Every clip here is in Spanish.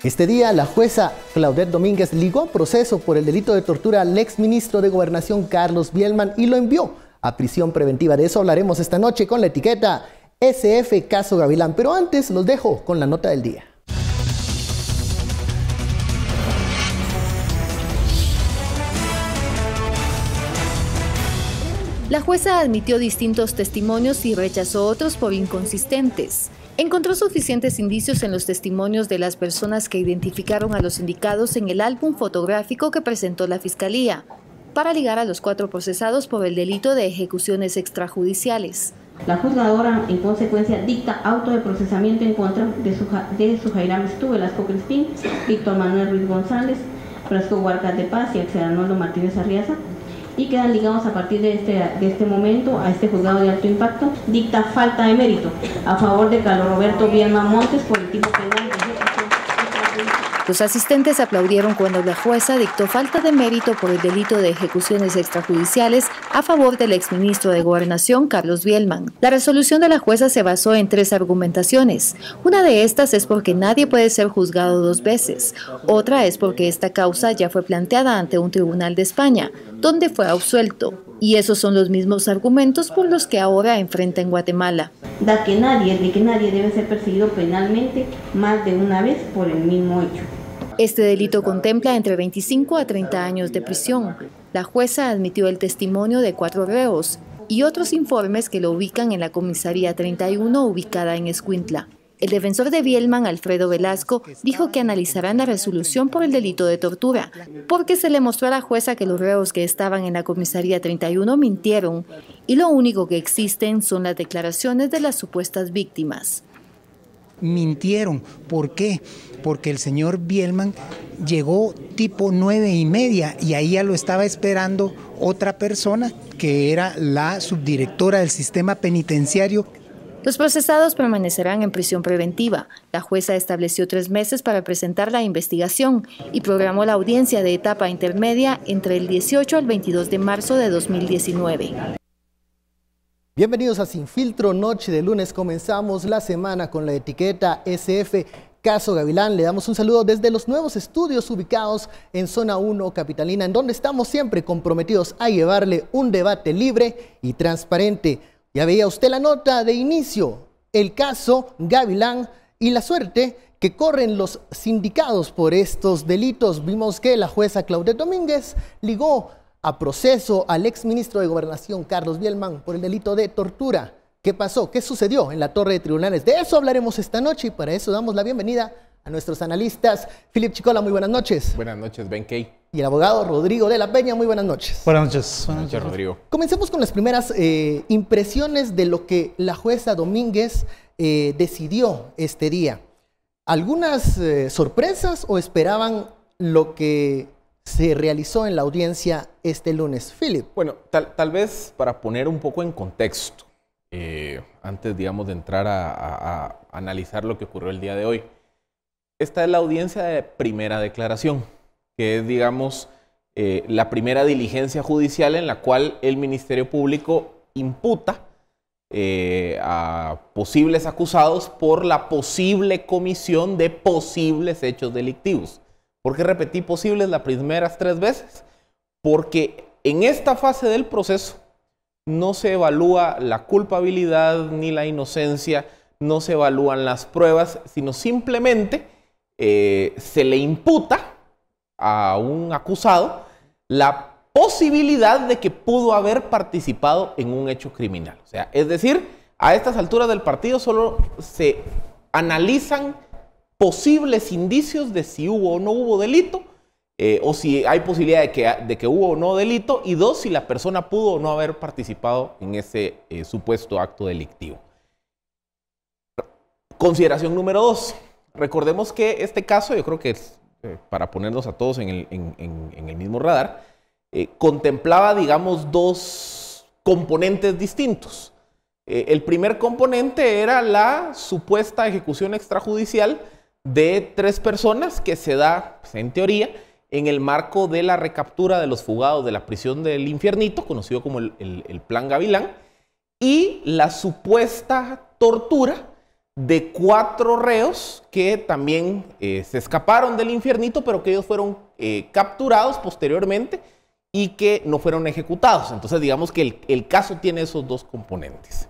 Este día, la jueza Claudette Domínguez ligó a proceso por el delito de tortura al exministro de Gobernación Carlos Bielman y lo envió a prisión preventiva. De eso hablaremos esta noche con la etiqueta SF Caso Gavilán. Pero antes los dejo con la nota del día. La jueza admitió distintos testimonios y rechazó otros por inconsistentes. Encontró suficientes indicios en los testimonios de las personas que identificaron a los indicados en el álbum fotográfico que presentó la Fiscalía, para ligar a los 4 procesados por el delito de ejecuciones extrajudiciales. La juzgadora, en consecuencia, dicta auto de procesamiento en contra de Sujaira Mistú Velasco Crispín, Víctor Manuel Ruiz González, Francisco Huarcas de Paz y Axel Arnoldo Martínez Arriaza, y quedan ligados a partir de este momento a este juzgado de alto impacto. Dicta falta de mérito a favor de Carlos Roberto Bielman Montes por el tipo penal de ejecución extrajudicial. Los asistentes aplaudieron cuando la jueza dictó falta de mérito por el delito de ejecuciones extrajudiciales a favor del exministro de Gobernación, Carlos Bielman. La resolución de la jueza se basó en 3 argumentaciones. Una de estas es porque nadie puede ser juzgado 2 veces. Otra es porque esta causa ya fue planteada ante un tribunal de España, donde fue absuelto. Y esos son los mismos argumentos por los que ahora enfrenta en Guatemala. De que nadie debe ser perseguido penalmente más de una vez por el mismo hecho. Este delito contempla entre 25 a 30 años de prisión. La jueza admitió el testimonio de 4 reos y otros informes que lo ubican en la comisaría 31 ubicada en Escuintla. El defensor de Bielman, Alfredo Velasco, dijo que analizarán la resolución por el delito de tortura, porque se le mostró a la jueza que los reos que estaban en la comisaría 31 mintieron y lo único que existen son las declaraciones de las supuestas víctimas. Mintieron. ¿Por qué? Porque el señor Bielman llegó tipo 9:30 y ahí ya lo estaba esperando otra persona que era la subdirectora del sistema penitenciario. Los procesados permanecerán en prisión preventiva. La jueza estableció 3 meses para presentar la investigación y programó la audiencia de etapa intermedia entre el 18 al 22 de marzo de 2019. Bienvenidos a Sin Filtro, noche de lunes. Comenzamos la semana con la etiqueta SF Caso Gavilán. Le damos un saludo desde los nuevos estudios ubicados en Zona 1 Capitalina, en donde estamos siempre comprometidos a llevarle un debate libre y transparente. Ya veía usted la nota de inicio, el caso Gavilán y la suerte que corren los sindicados por estos delitos. Vimos que la jueza Claudette Domínguez ligó a proceso al exministro de Gobernación Carlos Bielman por el delito de tortura. ¿Qué pasó? ¿Qué sucedió en la torre de tribunales? De eso hablaremos esta noche y para eso damos la bienvenida a nuestros analistas. Philip Chicola, muy buenas noches. Buenas noches, Ben Kay. Y el abogado Rodrigo de la Peña, muy buenas noches. Buenas noches. Buenas noches, Rodrigo. Comencemos con las primeras impresiones de lo que la jueza Domínguez decidió este día. ¿Algunas sorpresas o esperaban lo que se realizó en la audiencia este lunes? Philip. Bueno, tal vez para poner un poco en contexto, antes, digamos, de entrar a analizar lo que ocurrió el día de hoy. Esta es la audiencia de primera declaración, que es, digamos, la primera diligencia judicial en la cual el Ministerio Público imputa a posibles acusados por la posible comisión de posibles hechos delictivos. ¿Por qué repetí posibles las primeras 3 veces? Porque en esta fase del proceso no se evalúa la culpabilidad ni la inocencia, no se evalúan las pruebas, sino simplemente se le imputa a un acusado la posibilidad de que pudo haber participado en un hecho criminal. O sea, es decir, a estas alturas del partido solo se analizan posibles indicios de si hubo o no hubo delito, o si hay posibilidad de que hubo o no delito, y 2, si la persona pudo o no haber participado en ese supuesto acto delictivo. Consideración número 2. Recordemos que este caso, yo creo que es, para ponernos a todos en el mismo radar, contemplaba, digamos, 2 componentes distintos. El primer componente era la supuesta ejecución extrajudicial de 3 personas que se da, pues, en teoría, en el marco de la recaptura de los fugados de la prisión del Infiernito, conocido como el Plan Gavilán, y la supuesta tortura de 4 reos que también se escaparon del infiernito, pero que ellos fueron capturados posteriormente y que no fueron ejecutados. Entonces digamos que el caso tiene esos 2 componentes.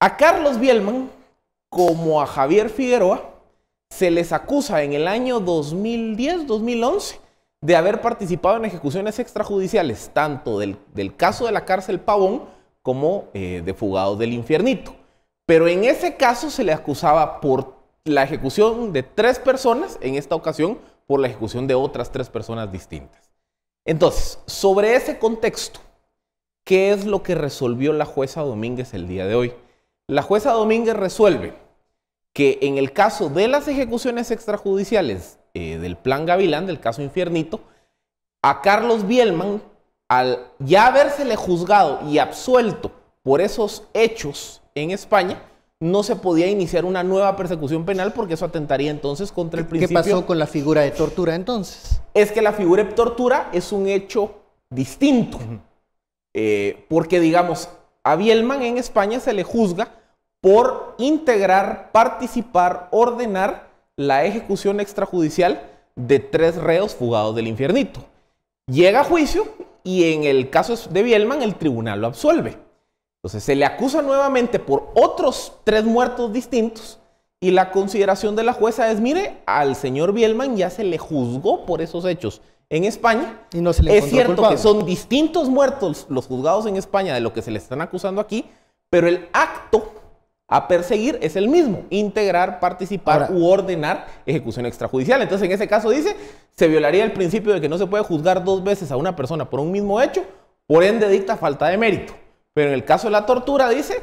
A Carlos Bielman, como a Javier Figueroa, se les acusa en el año 2010-2011 de haber participado en ejecuciones extrajudiciales, tanto del caso de la cárcel Pavón como de fugados del infiernito. Pero en ese caso se le acusaba por la ejecución de 3 personas, en esta ocasión por la ejecución de otras 3 personas distintas. Entonces, sobre ese contexto, ¿qué es lo que resolvió la jueza Domínguez el día de hoy? La jueza Domínguez resuelve que en el caso de las ejecuciones extrajudiciales del Plan Gavilán, del caso Infiernito, a Carlos Bielman, al ya habérsele juzgado y absuelto por esos hechos en España, no se podía iniciar una nueva persecución penal porque eso atentaría entonces contra el principio. ¿Qué pasó con la figura de tortura entonces? Es que la figura de tortura es un hecho distinto. Porque, digamos, a Bielman en España se le juzga por integrar, participar, ordenar la ejecución extrajudicial de 3 reos fugados del infiernito. Llega a juicio y en el caso de Bielman el tribunal lo absuelve. Entonces se le acusa nuevamente por otros 3 muertos distintos y la consideración de la jueza es, mire, al señor Bielman ya se le juzgó por esos hechos en España. Y no se le es cierto culpable. que son distintos muertos los juzgados en España de lo que se le están acusando aquí, pero el acto a perseguir es el mismo: integrar, participar u ordenar ejecución extrajudicial. Entonces en ese caso dice, se violaría el principio de que no se puede juzgar 2 veces a una persona por un mismo hecho, por ende dicta falta de mérito. Pero en el caso de la tortura dice,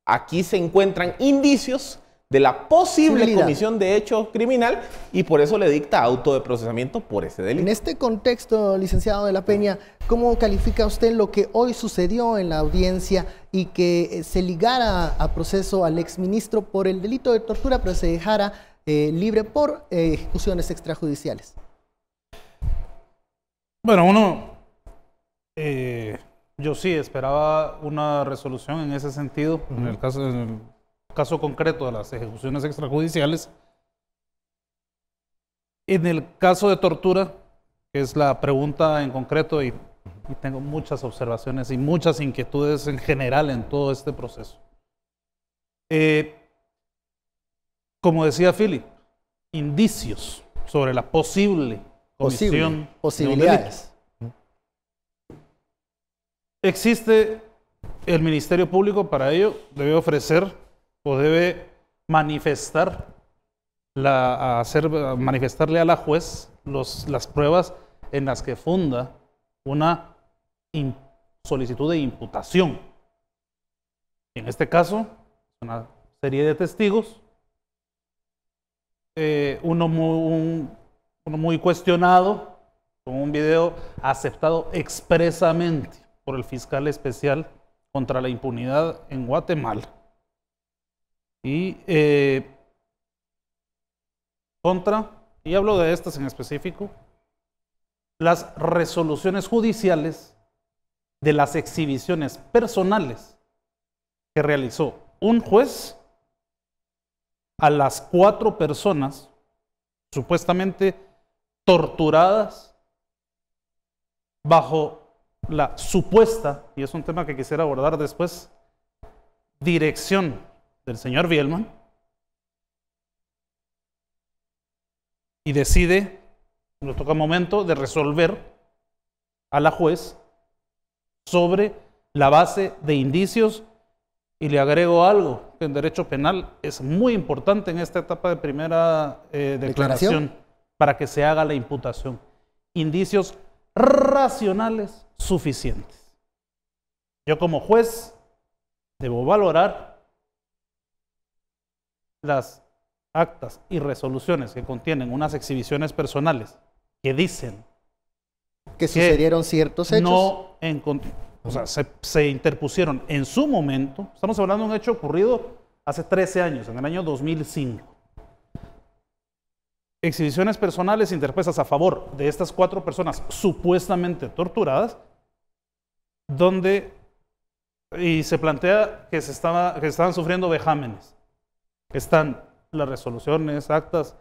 aquí se encuentran indicios de la posible comisión de hecho criminal y por eso le dicta auto de procesamiento por ese delito. En este contexto, licenciado de la Peña, ¿cómo califica usted lo que hoy sucedió en la audiencia y que se ligara a proceso al exministro por el delito de tortura, pero se dejara libre por ejecuciones extrajudiciales? Bueno, yo sí esperaba una resolución en ese sentido, en el caso concreto de las ejecuciones extrajudiciales. En el caso de tortura, que es la pregunta en concreto, y tengo muchas observaciones y muchas inquietudes en general en todo este proceso. Como decía Philip, indicios sobre la posible comisión posibilidades. Existe el Ministerio Público para ello, debe ofrecer o debe manifestarle a la juez las pruebas en las que funda una solicitud de imputación. En este caso, una serie de testigos, uno muy cuestionado, con un video aceptado expresamente por el fiscal especial contra la impunidad en Guatemala. Y y hablo de estas en específico, las resoluciones judiciales de las exhibiciones personales que realizó un juez a las 4 personas supuestamente torturadas bajo la supuesta, y es un tema que quisiera abordar después, dirección del señor Bielman, y decide, nos toca momento de resolver a la juez sobre la base de indicios. Y le agrego algo que en derecho penal es muy importante en esta etapa de primera declaración para que se haga la imputación: indicios racionales suficientes. Yo como juez debo valorar las actas y resoluciones que contienen unas exhibiciones personales que dicen que sucedieron ciertos hechos. Se interpusieron en su momento. Estamos hablando de un hecho ocurrido hace 13 años, en el año 2005. Exhibiciones personales interpuestas a favor de estas 4 personas supuestamente torturadas, donde y se plantea que estaban sufriendo vejámenes. están las resoluciones, actas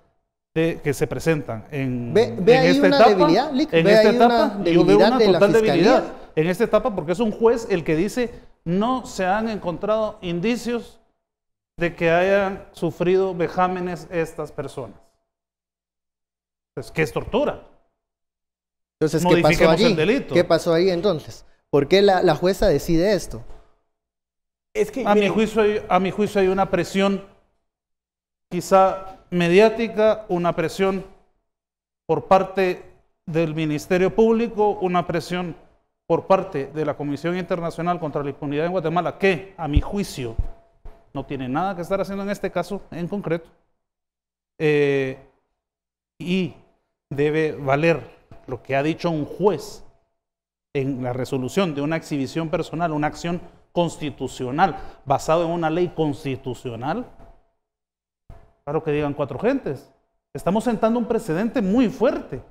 que se presentan en ahí esta una etapa. debilidad, Lick? En ¿Ve esta ahí etapa, una yo veo una debilidad de la total Fiscalía? debilidad en esta etapa, porque es un juez el que dice no se han encontrado indicios de que hayan sufrido vejámenes estas personas. Pues, ¿qué es tortura? Entonces, ¿qué pasó Modifiquemos allí? el delito. ¿Qué pasó ahí entonces? ¿Por qué la jueza decide esto? Es que, A mi juicio hay una presión quizá mediática, una presión por parte del Ministerio Público, una presión por parte de la Comisión Internacional contra la Impunidad en Guatemala, que a mi juicio no tiene nada que estar haciendo en este caso en concreto, y debe valer lo que ha dicho un juez en la resolución de una exhibición personal, una acción constitucional basado en una ley constitucional. Claro que digan 4 gentes. Estamos sentando un precedente muy fuerte.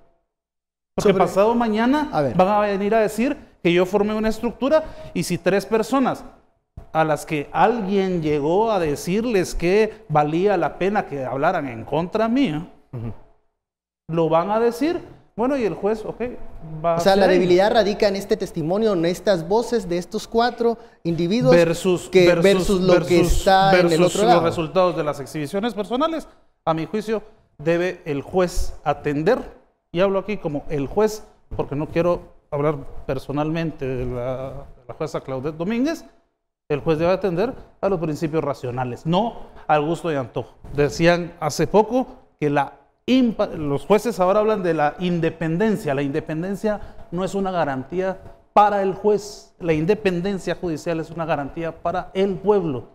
Porque pasado mañana van a venir a decir que yo formé una estructura y si 3 personas a las que alguien llegó a decirles que valía la pena que hablaran en contra mía, lo van a decir, bueno, y el juez, ok, va a... O sea, la hacer debilidad radica en este testimonio, en estas voces de estos 4 individuos versus lo que está en el otro lado. Los resultados de las exhibiciones personales. A mi juicio, debe el juez atender, y hablo aquí como el juez, porque no quiero hablar personalmente de la jueza Claudette Domínguez. El juez debe atender a los principios racionales, no al gusto y antojo. Decían hace poco que los jueces ahora hablan de la independencia. La independencia no es una garantía para el juez. La independencia judicial es una garantía para el pueblo,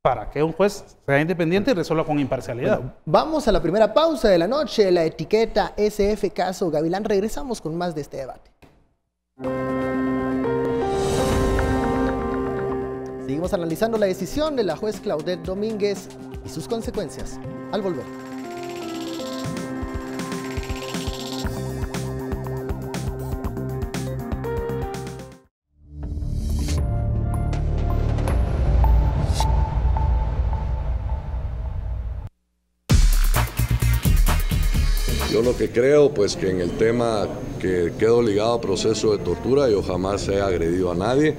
para que un juez sea independiente y resuelva con imparcialidad. Bueno, vamos a la primera pausa de la noche, la etiqueta SF Caso Gavilán. Regresamos con más de este debate. Seguimos analizando la decisión de la juez Claudette Domínguez y sus consecuencias al volver. Yo lo que creo, pues que en el tema que quedo ligado a proceso de tortura, yo jamás he agredido a nadie.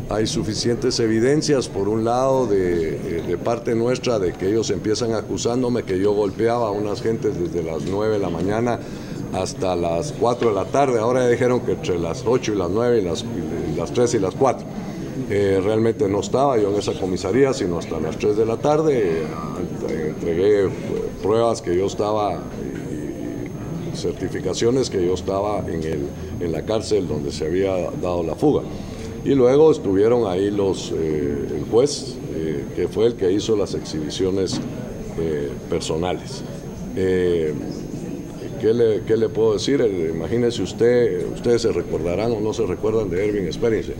Hay suficientes evidencias, por un lado, de parte nuestra, de que ellos empiezan acusándome que yo golpeaba a unas gentes desde las 9 de la mañana hasta las 4 de la tarde. Ahora ya dijeron que entre las 8 y las 9 y las 3 y las 4. Realmente no estaba yo en esa comisaría, sino hasta las 3 de la tarde. Entregué pruebas que yo estaba, certificaciones que yo estaba en la cárcel donde se había dado la fuga. Y luego estuvieron ahí el juez, que fue el que hizo las exhibiciones personales. ¿Qué le puedo decir? Imagínese ustedes se recordarán o no se recuerdan de Ervin Sperringsen.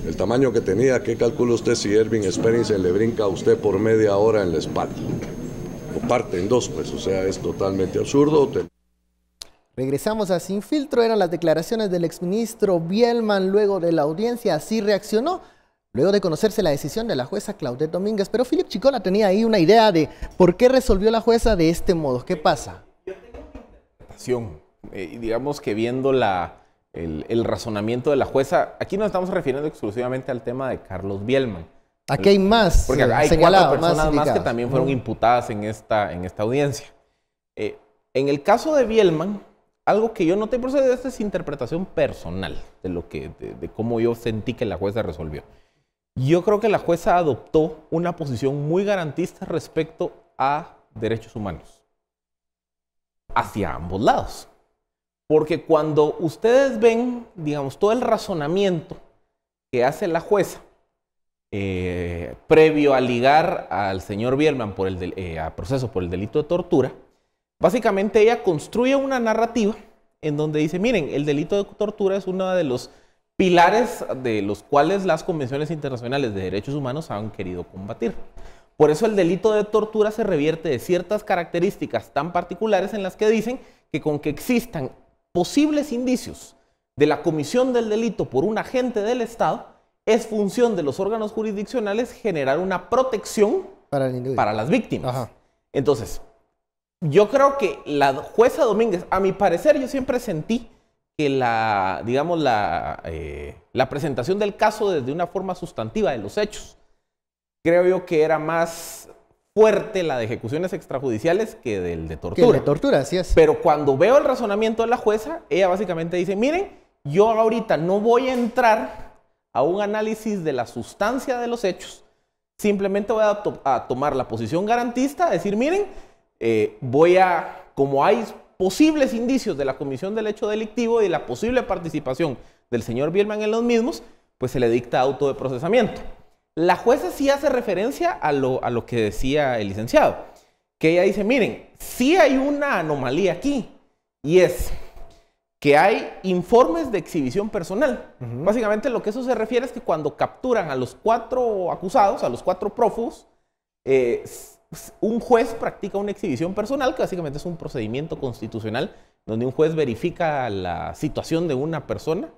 El tamaño que tenía, ¿qué calcula usted si Ervin Sperringsen le brinca a usted por media hora en la espalda? O parte en 2, pues, o sea, es totalmente absurdo. Regresamos a Sin Filtro. Eran las declaraciones del exministro Bielman luego de la audiencia. Así reaccionó luego de conocerse la decisión de la jueza Claudette Domínguez. Pero Philip Chicola tenía ahí una idea de por qué resolvió la jueza de este modo. ¿Qué pasa? Yo tengo una interpretación. Digamos que viendo el razonamiento de la jueza, aquí nos estamos refiriendo exclusivamente al tema de Carlos Bielman. Aquí hay más. Porque hay 4 personas más que también fueron imputadas en esta audiencia. En el caso de Bielman, algo que yo noté, por eso esta es interpretación personal de cómo yo sentí que la jueza resolvió. Yo creo que la jueza adoptó una posición muy garantista respecto a derechos humanos, hacia ambos lados. Porque cuando ustedes ven, digamos, todo el razonamiento que hace la jueza, previo a ligar al señor Bielman a proceso por el delito de tortura, básicamente ella construye una narrativa en donde dice, miren, el delito de tortura es uno de los pilares de los cuales las convenciones internacionales de derechos humanos han querido combatir. Por eso el delito de tortura se revierte de ciertas características tan particulares en las que dicen que con que existan posibles indicios de la comisión del delito por un agente del Estado, es función de los órganos jurisdiccionales generar una protección para las víctimas. Ajá. Entonces, yo creo que la jueza Domínguez, a mi parecer, yo siempre sentí que la presentación del caso desde una forma sustantiva de los hechos, creo yo que era más fuerte la de ejecuciones extrajudiciales que del de tortura. Que el de tortura, así es. Pero cuando veo el razonamiento de la jueza, ella básicamente dice, miren, yo ahorita no voy a entrar a un análisis de la sustancia de los hechos, simplemente voy a tomar la posición garantista, a decir, miren, como hay posibles indicios de la comisión del hecho delictivo y la posible participación del señor Bielman en los mismos, pues se le dicta auto de procesamiento. La jueza sí hace referencia a lo que decía el licenciado, que ella dice, miren, sí hay una anomalía aquí, y es que hay informes de exhibición personal. Básicamente lo que eso se refiere es que cuando capturan a los 4 acusados, a los 4 prófugos, un juez practica una exhibición personal, que básicamente es un procedimiento constitucional donde un juez verifica la situación de una persona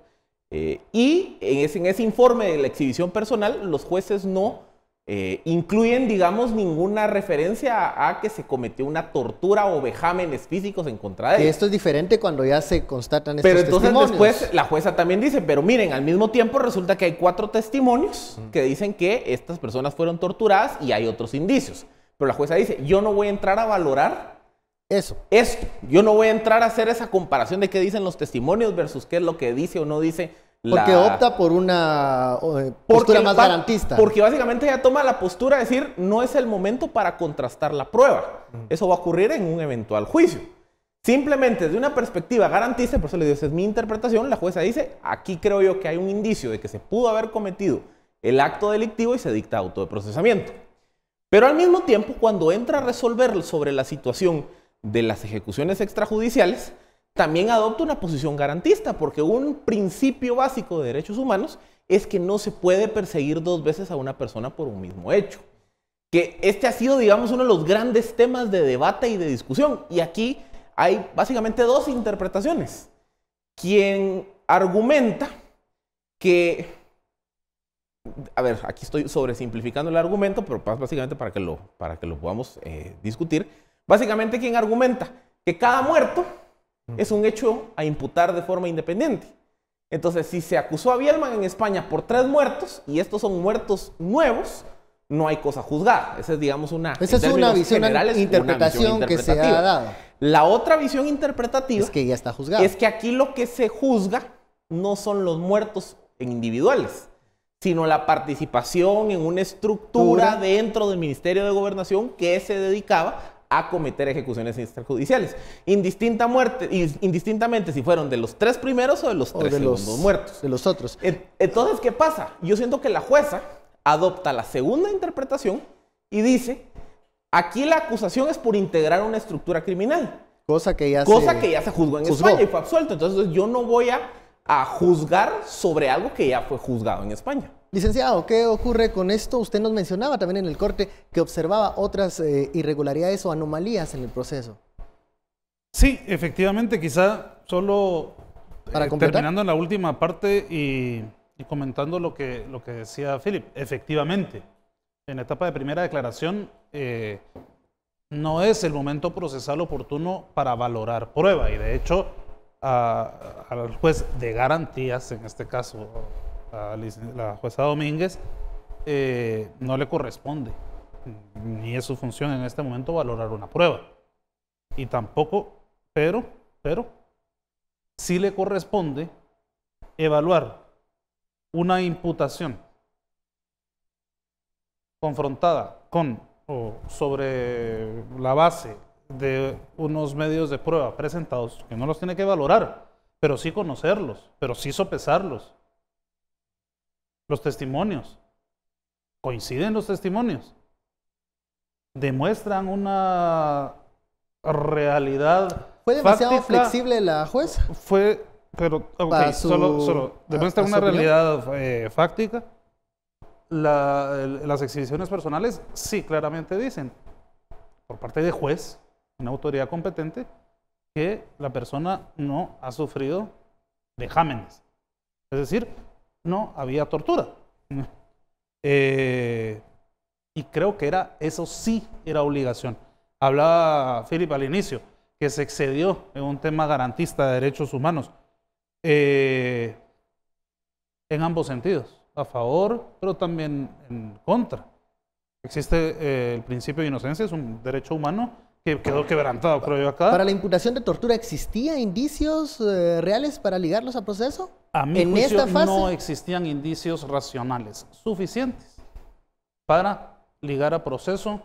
y en ese informe de la exhibición personal los jueces no incluyen, digamos, ninguna referencia a que se cometió una tortura o vejámenes físicos en contra de él. Y esto es diferente cuando ya se constatan estos testimonios. Pero entonces después la jueza también dice, pero miren, al mismo tiempo resulta que hay 4 testimonios que dicen que estas personas fueron torturadas y hay otros indicios. Pero la jueza dice, yo no voy a entrar a valorar esto. Yo no voy a entrar a hacer esa comparación de qué dicen los testimonios versus qué es lo que dice o no dice porque opta por una postura más garantista. Porque básicamente ella toma la postura de decir, no es el momento para contrastar la prueba. Eso va a ocurrir en un eventual juicio. Simplemente desde una perspectiva garantista, por eso le digo, esa es mi interpretación, la jueza dice, aquí creo yo que hay un indicio de que se pudo haber cometido el acto delictivo y se dicta auto de procesamiento. Pero al mismo tiempo, cuando entra a resolver sobre la situación de las ejecuciones extrajudiciales, también adopta una posición garantista, porque un principio básico de derechos humanos es que no se puede perseguir 2 veces a una persona por un mismo hecho. Que este ha sido, digamos, uno de los grandes temas de debate y de discusión. Y aquí hay básicamente 2 interpretaciones. Quien argumenta que... A ver, aquí estoy sobresimplificando el argumento, pero básicamente para que lo podamos discutir. Básicamente, quien argumenta que cada muerto es un hecho a imputar de forma independiente. Entonces, si se acusó a Bielman en España por 3 muertos y estos son muertos nuevos, no hay cosa juzgada. Esa es, digamos, una visión interpretación que se ha dado. La otra visión interpretativa es que ya está juzgado. Es que aquí lo que se juzga no son los muertos individuales, sino la participación en una estructura dentro del Ministerio de Gobernación que se dedicaba a cometer ejecuciones extrajudiciales, indistintamente si fueron de los 3 primeros o de los 3 segundos muertos. De los otros. Entonces, ¿qué pasa? Yo siento que la jueza adopta la segunda interpretación y dice, aquí la acusación es por integrar una estructura criminal. Cosa que ya se juzgó en España y fue absuelto. Entonces, yo no voy a juzgar sobre algo que ya fue juzgado en España. Licenciado, ¿qué ocurre con esto? Usted nos mencionaba también en el corte que observaba otras irregularidades o anomalías en el proceso. Sí, efectivamente, quizá solo terminando en la última parte y comentando lo que decía Philip. Efectivamente, en la etapa de primera declaración no es el momento procesal oportuno para valorar prueba y de hecho al juez de garantías, en este caso a la jueza Domínguez, no le corresponde, ni es su función en este momento valorar una prueba. Y tampoco, pero sí le corresponde evaluar una imputación confrontada con o sobre la base de unos medios de prueba presentados, que no los tiene que valorar, pero sí conocerlos, pero sí sopesarlos. Los testimonios. ¿Coinciden los testimonios? ¿Demuestran una realidad ¿Fue demasiado flexible la jueza? Pero solo demuestra una realidad fáctica. Las exhibiciones personales sí claramente dicen, por parte de juez, una autoridad competente, que la persona no ha sufrido vejámenes. Es decir, no había tortura. Y creo que eso sí era obligación. Hablaba Philip al inicio, que se excedió en un tema garantista de derechos humanos. En ambos sentidos, a favor, pero también en contra. Existe el principio de inocencia, es un derecho humano que quedó quebrantado, creo yo, acá. ¿Para la imputación de tortura existían indicios reales para ligarlos a proceso? A mi ¿En juicio, esta fase? no existían indicios racionales suficientes para ligar a proceso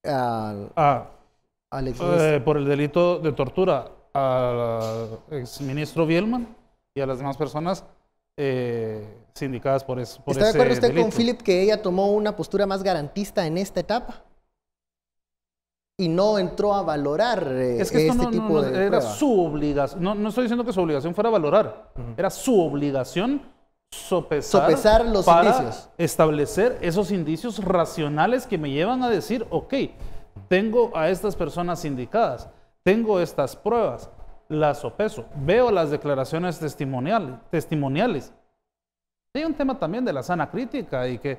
al exministro. por el delito de tortura al exministro Bielman y a las demás personas sindicadas por ese delito. ¿Está de acuerdo usted con Philip que ella tomó una postura más garantista en esta etapa? Y no entró a valorar este tipo de era prueba. su obligación. No estoy diciendo que su obligación fuera valorar. Era su obligación sopesar los para indicios. establecer esos indicios racionales que me llevan a decir, ok, tengo a estas personas sindicadas, tengo estas pruebas, las sopeso, veo las declaraciones testimoniales. Hay un tema también de la sana crítica y que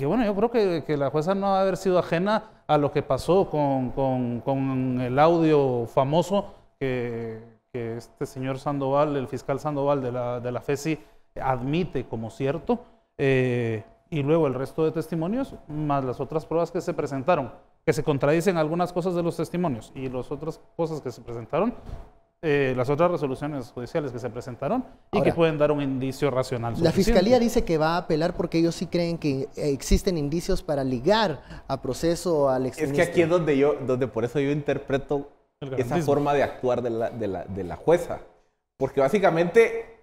bueno, yo creo que la jueza no va a haber sido ajena a lo que pasó con el audio famoso que este señor Sandoval, el fiscal Sandoval de la FESI, admite como cierto, y luego el resto de testimonios, más las otras pruebas que se presentaron, que se contradicen algunas cosas de los testimonios y las otras cosas que se presentaron, las otras resoluciones judiciales que se presentaron y ahora, que pueden dar un indicio racional La suficiente. Fiscalía dice que va a apelar porque ellos sí creen que existen indicios para ligar a proceso al exministro. Es que aquí es donde por eso yo interpreto esa forma de actuar de la jueza. Porque básicamente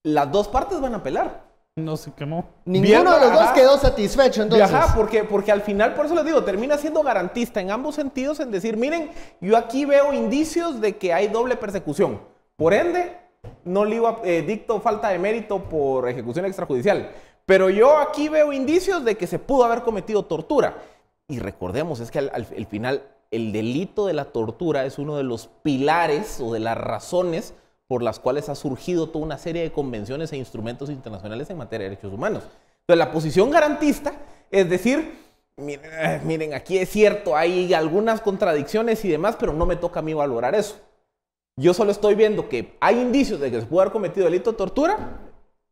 las dos partes van a apelar. No se quemó. Ninguno de los dos quedó satisfecho, entonces. Ajá, porque al final, por eso les digo, termina siendo garantista en ambos sentidos en decir, miren, yo aquí veo indicios de que hay doble persecución. Por ende, no dicto falta de mérito por ejecución extrajudicial. Pero yo aquí veo indicios de que se pudo haber cometido tortura. Y recordemos, es que al final, el delito de la tortura es uno de los pilares o de las razones por las cuales ha surgido toda una serie de convenciones e instrumentos internacionales en materia de derechos humanos. Entonces, la posición garantista es decir, miren, aquí es cierto, hay algunas contradicciones y demás, pero no me toca a mí valorar eso. Yo solo estoy viendo que hay indicios de que se pudo haber cometido delito de tortura,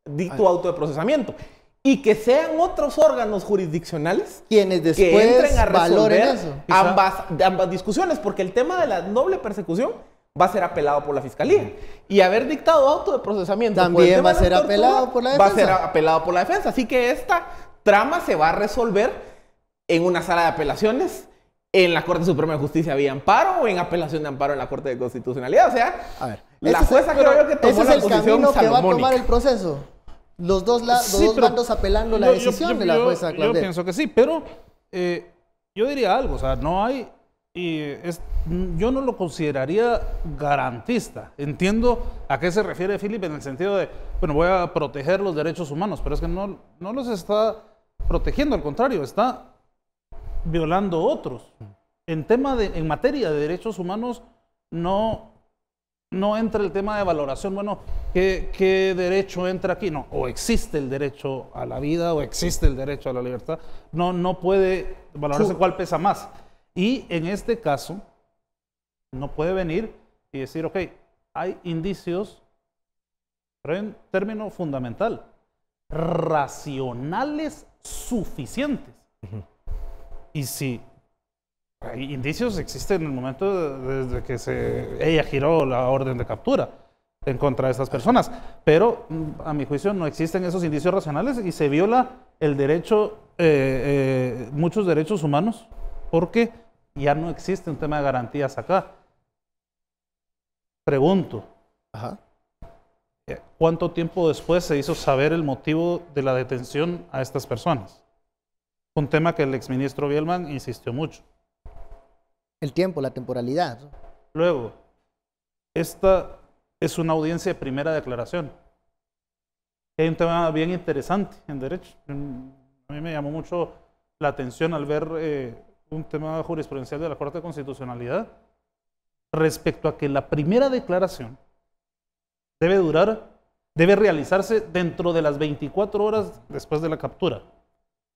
dicto auto de procesamiento, y que sean otros órganos jurisdiccionales quienes después que entren a resolver eso. ambas discusiones, porque el tema de la doble persecución va a ser apelado por la Fiscalía. Y haber dictado auto de procesamiento también va a ser apelado por la defensa. Va a ser apelado por la defensa. Así que esta trama se va a resolver en una sala de apelaciones, en la Corte Suprema de Justicia vía amparo o en apelación de amparo en la Corte de Constitucionalidad. O sea, a ver, la jueza creo yo que tomó ese es la el posición camino que va a salomónica. tomar el proceso. Los dos bandos apelando la decisión de la jueza Yo Claudette. pienso que sí, pero yo diría algo, o sea, no hay... yo no lo consideraría garantista. Entiendo a qué se refiere Philip en el sentido de, bueno, voy a proteger los derechos humanos, pero es que no los está protegiendo, al contrario, está violando otros. En materia de derechos humanos no entra el tema de valoración, bueno, ¿qué derecho entra aquí? No, o existe el derecho a la vida o existe el derecho a la libertad. No puede valorarse cuál pesa más. Y en este caso, no puede venir y decir, ok, hay indicios, pero en término fundamental, racionales suficientes. Y si hay indicios, existen en el momento desde que ella giró la orden de captura en contra de estas personas, pero a mi juicio no existen esos indicios racionales y se viola el derecho, muchos derechos humanos, porque ya no existe un tema de garantías acá. Pregunto, ¿cuánto tiempo después se hizo saber el motivo de la detención a estas personas? Un tema que el exministro Bielman insistió mucho. El tiempo, la temporalidad. Luego, esta es una audiencia de primera declaración. Hay un tema bien interesante en derecho. A mí me llamó mucho la atención al ver un tema jurisprudencial de la Corte de Constitucionalidad respecto a que la primera declaración debe durar debe realizarse dentro de las 24 horas después de la captura.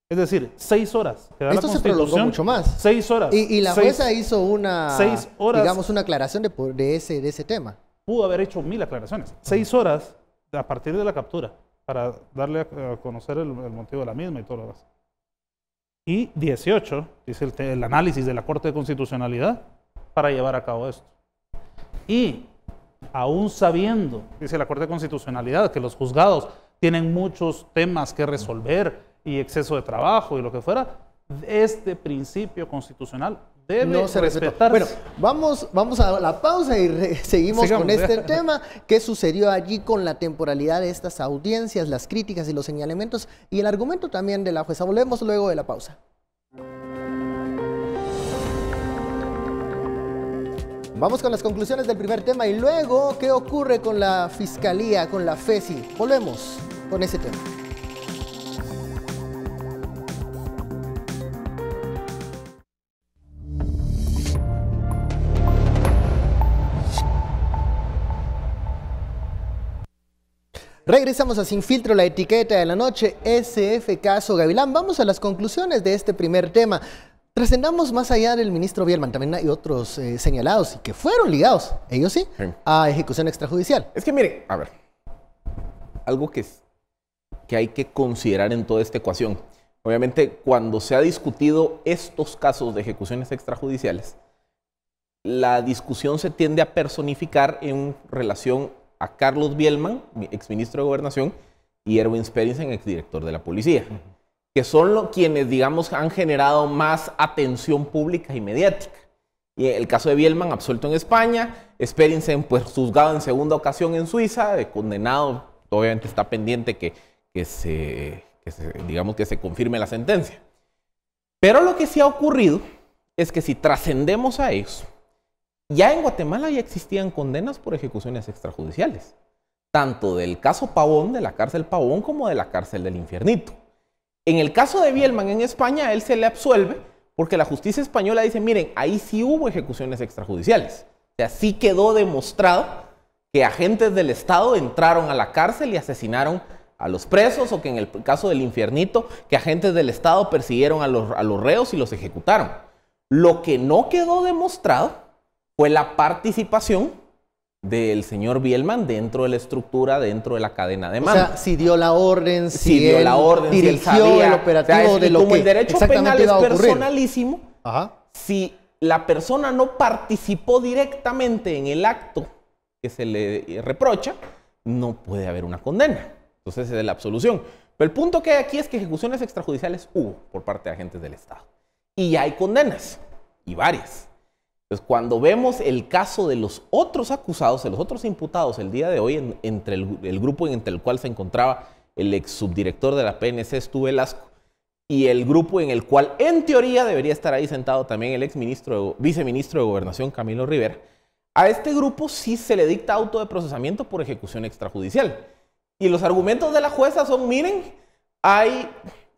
Es decir, 6 horas. Esto se prolongó mucho más. 6 horas. Y la jueza hizo una, 6 horas, digamos, una aclaración de ese tema. Pudo haber hecho 1000 aclaraciones. 6 horas a partir de la captura para darle a conocer el motivo de la misma y todo lo demás. Y 18, dice el análisis de la Corte de Constitucionalidad, para llevar a cabo esto. Y aún sabiendo, dice la Corte de Constitucionalidad, que los juzgados tienen muchos temas que resolver y exceso de trabajo y lo que fuera, este principio constitucional debe respetarse. Bueno, vamos a la pausa y seguimos con este tema. ¿Qué sucedió allí con la temporalidad de estas audiencias, las críticas y los señalamientos y el argumento también de la jueza? Volvemos luego de la pausa. Vamos con las conclusiones del primer tema y luego, ¿qué ocurre con la Fiscalía, con la FESI? Volvemos con ese tema. Regresamos a Sin Filtro, la etiqueta de la noche, SF Caso Gavilán. Vamos a las conclusiones de este primer tema. Trascendamos más allá del ministro Bielman, también hay otros señalados y que fueron ligados, ellos sí, a ejecución extrajudicial. Es que miren, a ver, algo que hay que considerar en toda esta ecuación. Obviamente, cuando se ha discutido estos casos de ejecuciones extrajudiciales, la discusión se tiende a personificar en relación a Carlos Bielman, exministro de Gobernación, y Erwin Speringsen, exdirector de la policía, que son quienes, digamos, han generado más atención pública y mediática. Y el caso de Bielman, absuelto en España, Speringsen, pues, juzgado en segunda ocasión en Suiza, condenado, obviamente está pendiente que se confirme la sentencia. Pero lo que sí ha ocurrido es que si trascendemos a ellos, ya en Guatemala ya existían condenas por ejecuciones extrajudiciales, tanto del caso Pavón, de la cárcel Pavón, como de la cárcel del Infiernito. En el caso de Bielman en España, a él se le absuelve porque la justicia española dice, miren, ahí sí hubo ejecuciones extrajudiciales. O sea, sí quedó demostrado que agentes del Estado entraron a la cárcel y asesinaron a los presos, o que en el caso del Infiernito, que agentes del Estado persiguieron a los reos y los ejecutaron. Lo que no quedó demostrado fue la participación del señor Bielman dentro de la estructura, dentro de la cadena de mando. O sea, si dio la orden, si dio la orden, dirigió si él sabía, el operativo, de lo como que el derecho penal es personalísimo, si la persona no participó directamente en el acto que se le reprocha, no puede haber una condena. Entonces esa es la absolución. Pero el punto que hay aquí es que ejecuciones extrajudiciales hubo por parte de agentes del Estado. Y ya hay condenas, y varias. Entonces, cuando vemos el caso de los otros acusados, de los otros imputados el día de hoy, entre el grupo entre el cual se encontraba el ex subdirector de la PNC, Stu Velasco, y el grupo en el cual, en teoría, debería estar ahí sentado también el viceministro de Gobernación, Camilo Rivera, a este grupo sí se le dicta auto de procesamiento por ejecución extrajudicial. Y los argumentos de la jueza son, miren, hay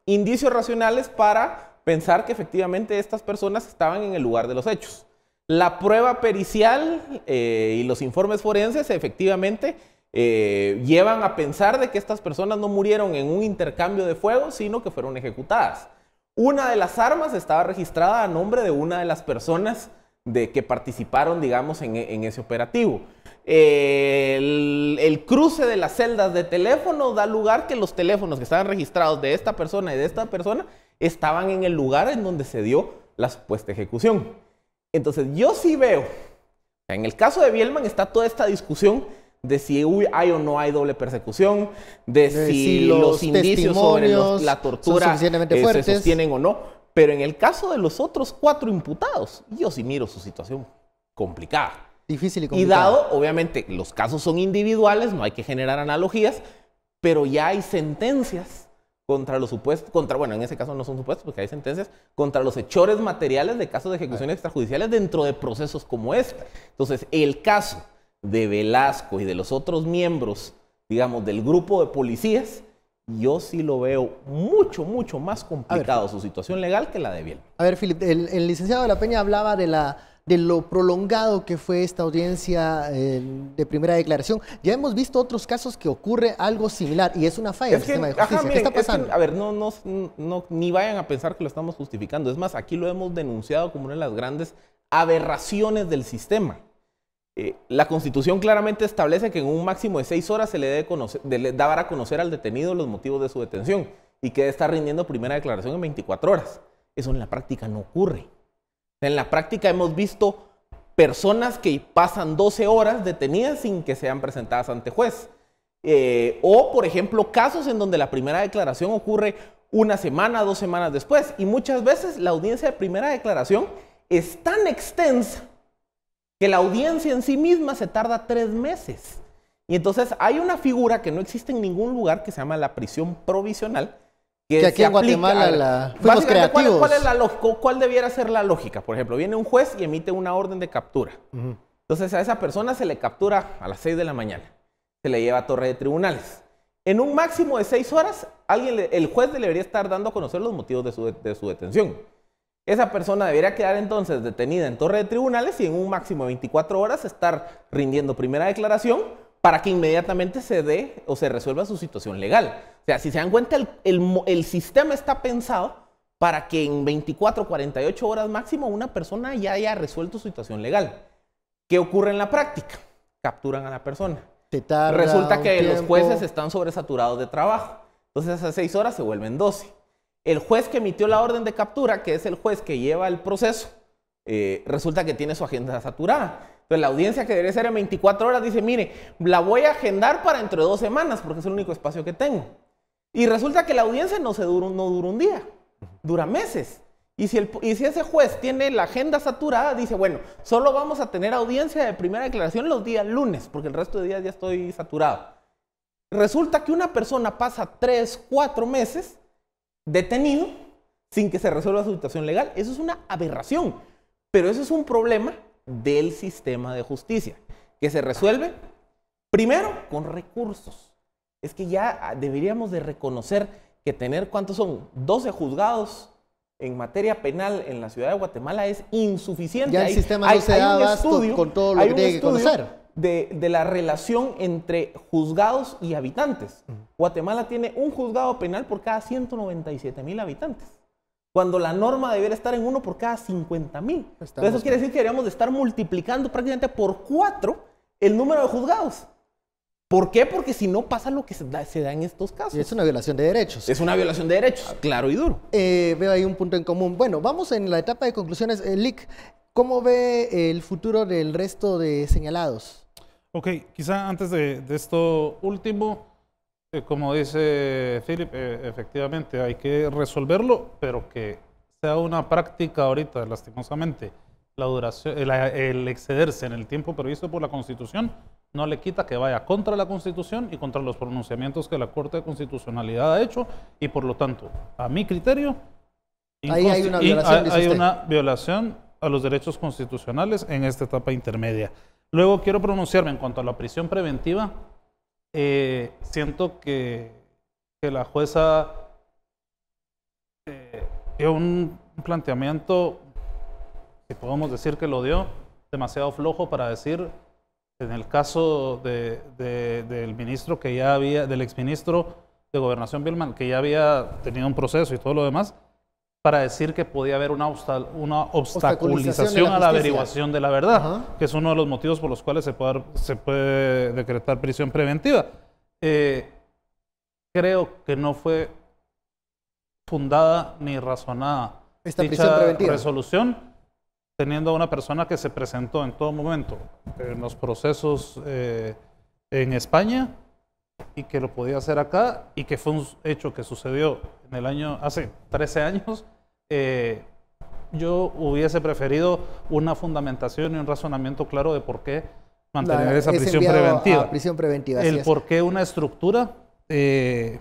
indicios racionales para pensar que efectivamente estas personas estaban en el lugar de los hechos. La prueba pericial y los informes forenses efectivamente llevan a pensar de que estas personas no murieron en un intercambio de fuego, sino que fueron ejecutadas. Una de las armas estaba registrada a nombre de una de las personas que participaron, digamos, en ese operativo. El cruce de las celdas de teléfono da lugar que los teléfonos que estaban registrados de esta persona y de esta persona estaban en el lugar en donde se dio la supuesta ejecución. Entonces, yo sí veo, en el caso de Bielman está toda esta discusión de si hay o no hay doble persecución, de si los indicios sobre la tortura se sostienen o no. Pero en el caso de los otros 4 imputados, yo sí miro su situación complicada. Difícil y complicada. Y dado, obviamente, los casos son individuales, no hay que generar analogías, pero ya hay sentencias contra los supuestos, bueno, en ese caso no son supuestos porque hay sentencias contra los hechores materiales de casos de ejecuciones extrajudiciales dentro de procesos como este. Entonces, el caso de Velasco y de los otros miembros, digamos, del grupo de policías, yo sí lo veo mucho más complicado su situación legal que la de Bielman. A ver, Philip, el licenciado de la Peña hablaba de la de lo prolongado que fue esta audiencia de primera declaración. Ya hemos visto otros casos que ocurre algo similar y es una falla del sistema de justicia. Miren, ¿qué está pasando? a ver, ni vayan a pensar que lo estamos justificando. Es más, aquí lo hemos denunciado como una de las grandes aberraciones del sistema. La Constitución claramente establece que en un máximo de 6 horas se le debe dar a conocer al detenido los motivos de su detención y que debe estar rindiendo primera declaración en 24 horas. Eso en la práctica no ocurre. En la práctica hemos visto personas que pasan 12 horas detenidas sin que sean presentadas ante juez. O, por ejemplo, casos en donde la primera declaración ocurre 1 semana, 2 semanas después. Y muchas veces la audiencia de primera declaración es tan extensa que la audiencia en sí misma se tarda 3 meses. Y entonces hay una figura que no existe en ningún lugar que se llama la prisión provisional. Que aquí en Guatemala fuimos creativos. ¿Cuál debiera ser la lógica? Por ejemplo, viene un juez y emite una orden de captura. Entonces a esa persona se le captura a las 6 de la mañana. Se le lleva a Torre de Tribunales. En un máximo de 6 horas, el juez le debería estar dando a conocer los motivos de su detención. Esa persona debería quedar entonces detenida en Torre de Tribunales y en un máximo de 24 horas estar rindiendo primera declaración para que inmediatamente se dé o se resuelva su situación legal. O sea, si se dan cuenta, el sistema está pensado para que en 24, 48 horas máximo una persona ya haya resuelto su situación legal. ¿Qué ocurre en la práctica? Capturan a la persona. Resulta que los jueces están sobresaturados de trabajo. Entonces esas 6 horas se vuelven 12. El juez que emitió la orden de captura, que es el juez que lleva el proceso, resulta que tiene su agenda saturada. Entonces la audiencia que debería ser en 24 horas dice, mire, la voy a agendar para dentro de 2 semanas porque es el único espacio que tengo. Y resulta que la audiencia no dura un día, dura meses. Y si ese juez tiene la agenda saturada, dice, bueno, solo vamos a tener audiencia de primera declaración los días lunes, porque el resto de días ya estoy saturado. Resulta que una persona pasa 3, 4 meses detenido sin que se resuelva su situación legal. Eso es una aberración, pero eso es un problema del sistema de justicia, que se resuelve primero con recursos. Es que ya deberíamos de reconocer que tener, ¿cuántos son? 12 juzgados en materia penal en la ciudad de Guatemala es insuficiente. Ya el sistema no se da abasto con todo lo que tiene que conocer. De la relación entre juzgados y habitantes. Guatemala tiene un juzgado penal por cada 197,000 habitantes, cuando la norma debería estar en 1 por cada 50,000. Eso quiere decir que deberíamos de estar multiplicando prácticamente por 4 el número de juzgados. ¿Por qué? Porque si no pasa lo que se da en estos casos. Y es una violación de derechos. Es una violación de derechos, claro y duro. Veo ahí un punto en común. Bueno, vamos en la etapa de conclusiones. Lick, ¿cómo ve el futuro del resto de señalados? Ok, quizá antes de esto último, como dice Philip, efectivamente hay que resolverlo, pero que sea una práctica ahorita, lastimosamente, la duración, el excederse en el tiempo previsto por la Constitución no le quita que vaya contra la Constitución y contra los pronunciamientos que la Corte de Constitucionalidad ha hecho, y por lo tanto, a mi criterio, ahí hay una violación, hay una violación a los derechos constitucionales en esta etapa intermedia. Luego quiero pronunciarme en cuanto a la prisión preventiva. Siento que la jueza dio un planteamiento, si podemos decir que lo dio, demasiado flojo para decir, en el caso del ministro que ya había, del exministro de Gobernación Bielman, que ya había tenido un proceso y todo lo demás, para decir que podía haber una obstaculización a la averiguación de la verdad, que es uno de los motivos por los cuales se puede decretar prisión preventiva. Creo que no fue fundada ni razonada esta prisión preventiva. Resolución, teniendo a una persona que se presentó en todo momento en los procesos en España y que lo podía hacer acá, y que fue un hecho que sucedió en el año, hace 13 años, yo hubiese preferido una fundamentación y un razonamiento claro de por qué mantener esa prisión preventiva. Prisión preventiva. El por qué una estructura, tengo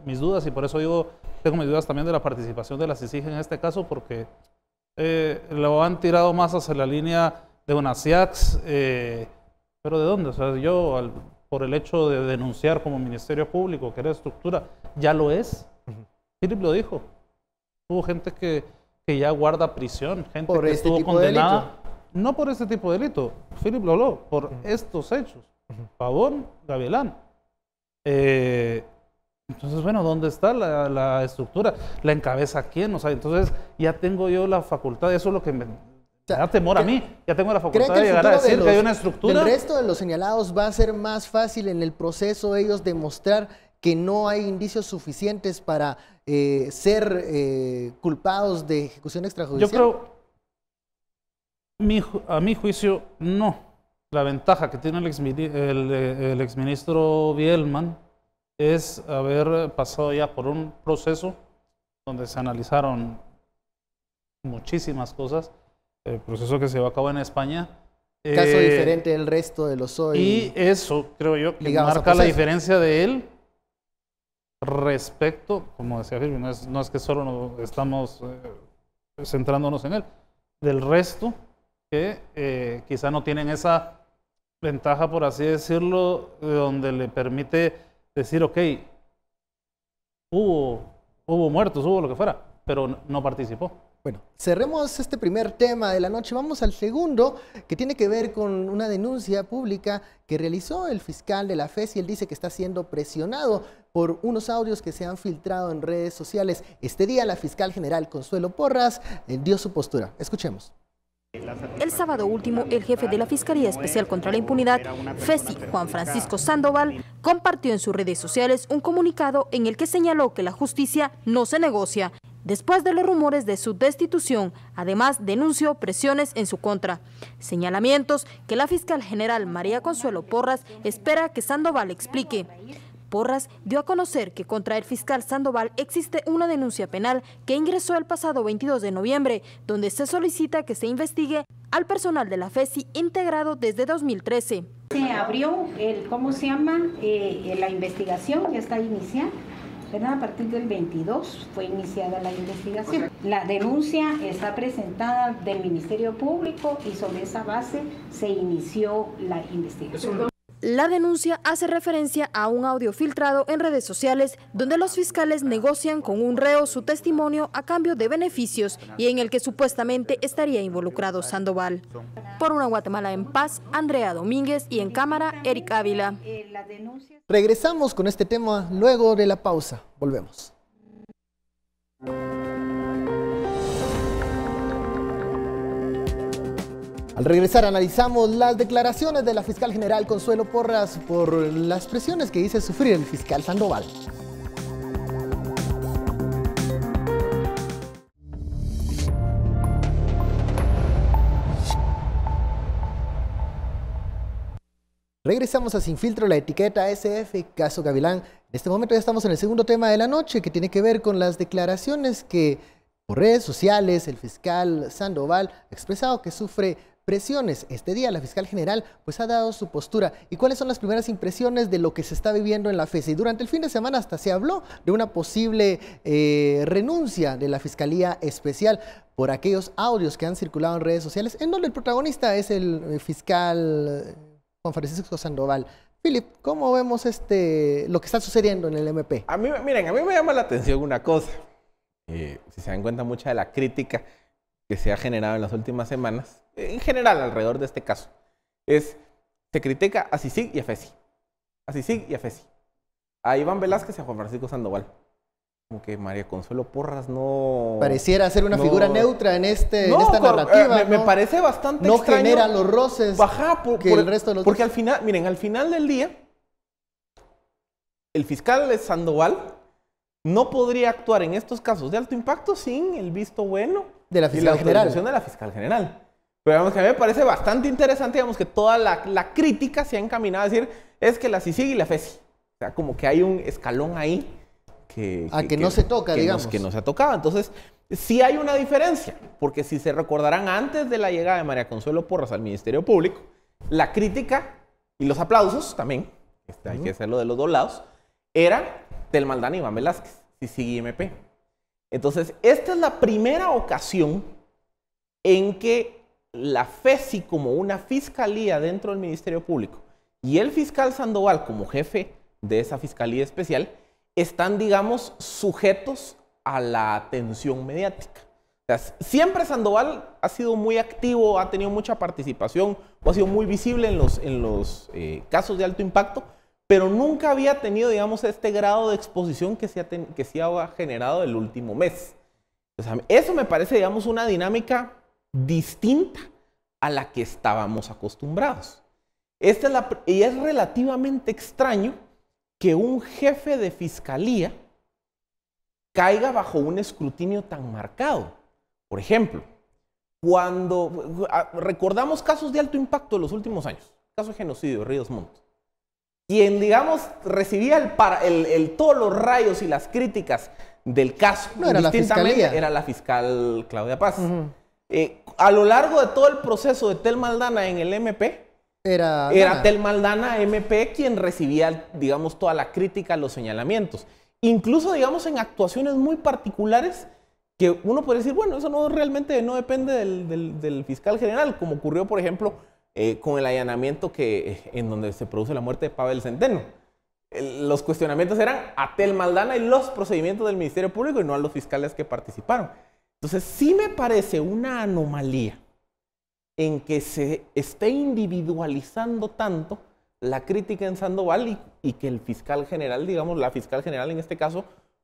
mis dudas, y por eso digo, tengo mis dudas también de la participación de la CICIG en este caso, porque lo han tirado más hacia la línea de una CIAX, pero ¿de dónde? O sea, yo, por el hecho de denunciar como Ministerio Público que era estructura, ya lo es. Philip lo dijo. Hubo gente que que ya guarda prisión, gente por que este estuvo tipo de condenada, delito. no por este tipo de delito, Philip Lolo, por estos hechos, Pavón, Gavilán. Entonces, bueno, ¿dónde está la estructura? ¿La encabeza quién? O sea, entonces ya tengo yo la facultad, eso es lo que me da temor a mí, ya tengo la facultad de llegar a decir que hay una estructura. ¿El resto de los señalados va a ser más fácil en el proceso ellos demostrar que no hay indicios suficientes para ser culpados de ejecución extrajudicial? Yo creo, a mi juicio, no. La ventaja que tiene el exministro Bielman es haber pasado ya por un proceso donde se analizaron muchísimas cosas, el proceso que se llevó a cabo en España. Caso diferente del resto de los hoy. Y eso creo yo que marca la diferencia de él respecto, como decía Philip, no es que solo estamos centrándonos en él, del resto que quizá no tienen esa ventaja, por así decirlo, donde le permite decir, ok, hubo muertos, hubo lo que fuera, pero no participó. Bueno, cerremos este primer tema de la noche. Vamos al segundo, que tiene que ver con una denuncia pública que realizó el fiscal de la FESI. Él dice que está siendo presionado por unos audios que se han filtrado en redes sociales. Este día la fiscal general Consuelo Porras dio su postura. Escuchemos. El sábado último, el jefe de la Fiscalía Especial contra la Impunidad, FESI, Juan Francisco Sandoval, compartió en sus redes sociales un comunicado en el que señaló que la justicia no se negocia. Después de los rumores de su destitución, además denunció presiones en su contra. Señalamientos que la fiscal general María Consuelo Porras espera que Sandoval explique. Porras dio a conocer que contra el fiscal Sandoval existe una denuncia penal que ingresó el pasado 22 de noviembre, donde se solicita que se investigue al personal de la FESI integrado desde 2013. Se abrió la investigación, ya está iniciada, ¿verdad? A partir del 22 fue iniciada la investigación. La denuncia está presentada del Ministerio Público y sobre esa base se inició la investigación. La denuncia hace referencia a un audio filtrado en redes sociales donde los fiscales negocian con un reo su testimonio a cambio de beneficios y en el que supuestamente estaría involucrado Sandoval. Por una Guatemala en paz, Andrea Domínguez, y en cámara, Eric Ávila. Regresamos con este tema luego de la pausa. Volvemos. Al regresar analizamos las declaraciones de la fiscal general Consuelo Porras por las presiones que dice sufrir el fiscal Sandoval. Regresamos a Sin Filtro, la etiqueta SF, caso Gavilán. En este momento ya estamos en el segundo tema de la noche, que tiene que ver con las declaraciones que por redes sociales el fiscal Sandoval ha expresado que sufre presiones. Este día la fiscal general pues ha dado su postura. ¿Y cuáles son las primeras impresiones de lo que se está viviendo en la FESI? Durante el fin de semana hasta se habló de una posible renuncia de la Fiscalía Especial por aquellos audios que han circulado en redes sociales, en donde el protagonista es el fiscal Juan Francisco Sandoval. Philip, ¿cómo vemos lo que está sucediendo en el MP? Miren, a mí me llama la atención una cosa. Si se dan cuenta, mucha de la crítica que se ha generado en las últimas semanas, en general alrededor de este caso, se critica a CICIG y a FESI. A CICIG y a FESI. A Iván Velázquez y a Juan Francisco Sandoval. Como que María Consuelo Porras no... Pareciera ser una figura neutra en esta narrativa. Me parece bastante no extraño. Genera los roces que el resto de los... Porque al final, miren, al final del día, el fiscal Sandoval no podría actuar en estos casos de alto impacto sin el visto bueno de la fiscal general. De la fiscal general. Pero digamos que a mí me parece bastante interesante, digamos, que toda la crítica se ha encaminado a decir es que la CICIG y la FESI. O sea, como que hay un escalón ahí que no se toca, digamos. Que no se ha tocado. Entonces, sí hay una diferencia, porque si se recordarán antes de la llegada de María Consuelo Porras al Ministerio Público, la crítica y los aplausos también, hay que hacerlo de los dos lados, era del Maldán Iván Velázquez, CICIG y MP. Entonces, esta es la primera ocasión en que la FESI como una fiscalía dentro del Ministerio Público y el fiscal Sandoval como jefe de esa fiscalía especial están, digamos, sujetos a la atención mediática. O sea, siempre Sandoval ha sido muy activo, ha tenido mucha participación, o ha sido muy visible en los casos de alto impacto, pero nunca había tenido, digamos, este grado de exposición que se ha generado el último mes. O sea, eso me parece, digamos, una dinámica distinta a la que estábamos acostumbrados. Y es relativamente extraño que un jefe de fiscalía caiga bajo un escrutinio tan marcado. Por ejemplo, cuando recordamos casos de alto impacto de los últimos años, caso de genocidio de Ríos Montt, quien, digamos, recibía todos los rayos y las críticas del caso, no era la fiscalía, era la fiscal Claudia Paz. A lo largo de todo el proceso de Telma Aldana en el MP, era Telma Aldana, MP, quien recibía, digamos, toda la crítica, los señalamientos. Incluso, digamos, en actuaciones muy particulares que uno puede decir, bueno, eso no realmente no depende del fiscal general, como ocurrió, por ejemplo, con el allanamiento en donde se produce la muerte de Pavel Centeno. Los cuestionamientos eran a Telma Aldana y los procedimientos del Ministerio Público y no a los fiscales que participaron. Entonces, sí me parece una anomalía en que se esté individualizando tanto la crítica en Sandoval y que el fiscal general, digamos, la fiscal general en este caso,